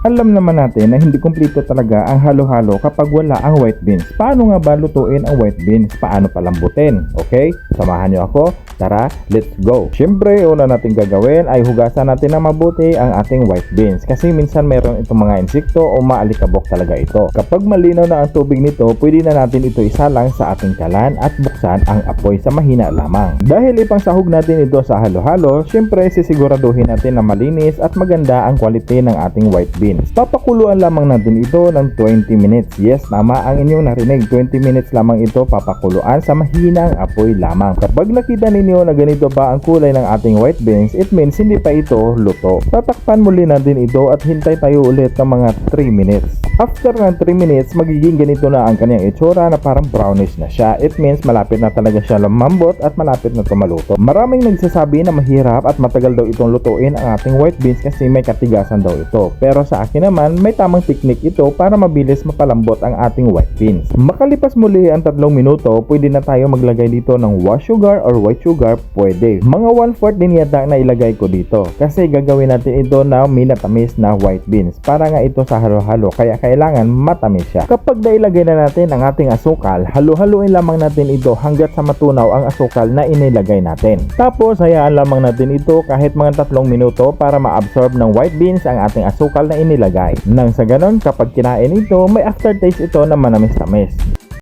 Alam naman natin na hindi kumpleto talaga ang halo-halo kapag wala ang white beans. Paano nga ba lutuin ang white beans? Paano palambutin? Okay? Samahan nyo ako. Tara, let's go! Siyempre, una natin gagawin ay hugasan natin na mabuti ang ating white beans kasi minsan mayroon itong mga insekto o maalikabok talaga ito. Kapag malinaw na ang tubig nito, pwede na natin ito isalang sa ating kalan at buksan ang apoy sa mahina lamang. Dahil ipangsahog natin ito sa halo-halo, siyempre sisiguraduhin natin na malinis at maganda ang quality ng ating white beans. Papakuluan lamang natin ito ng 20 minutes. Yes, tama ang inyong narinig. 20 minutes lamang ito papakuluan sa mahinang apoy lamang. Kapag nakita ninyo na ganito pa ang kulay ng ating white beans, it means hindi pa ito luto. Tatakpan muli natin ito at hintay tayo ulit ng mga 3 minutes. After ng 3 minutes, magiging ganito na ang kanyang itsura na parang brownish na siya. It means malapit na talaga siya lumambot at malapit na tumaluto. Maraming nagsasabi na mahirap at matagal daw itong lutuin ang ating white beans kasi may katigasan daw ito. Pero sa akin naman, may tamang technique ito para mabilis mapalambot ang ating white beans. Makalipas muli ang 3 minuto, pwede na tayo maglagay dito ng wash sugar or white sugar, pwede. Mga 1/4 din yata na ilagay ko dito kasi gagawin natin ito na minatamis na white beans para nga ito sa halo-halo kaya kailangan matamis siya. Kapag nailagay na natin ang ating asukal, halo-haluin lamang natin ito hanggat sa matunaw ang asukal na inilagay natin. Tapos hayaan lamang natin ito kahit mga 3 minuto para ma-absorb ng white beans ang ating asukal na inilagay. Nang sa ganon, kapag kinain ito, may aftertaste ito na manamis-tamis.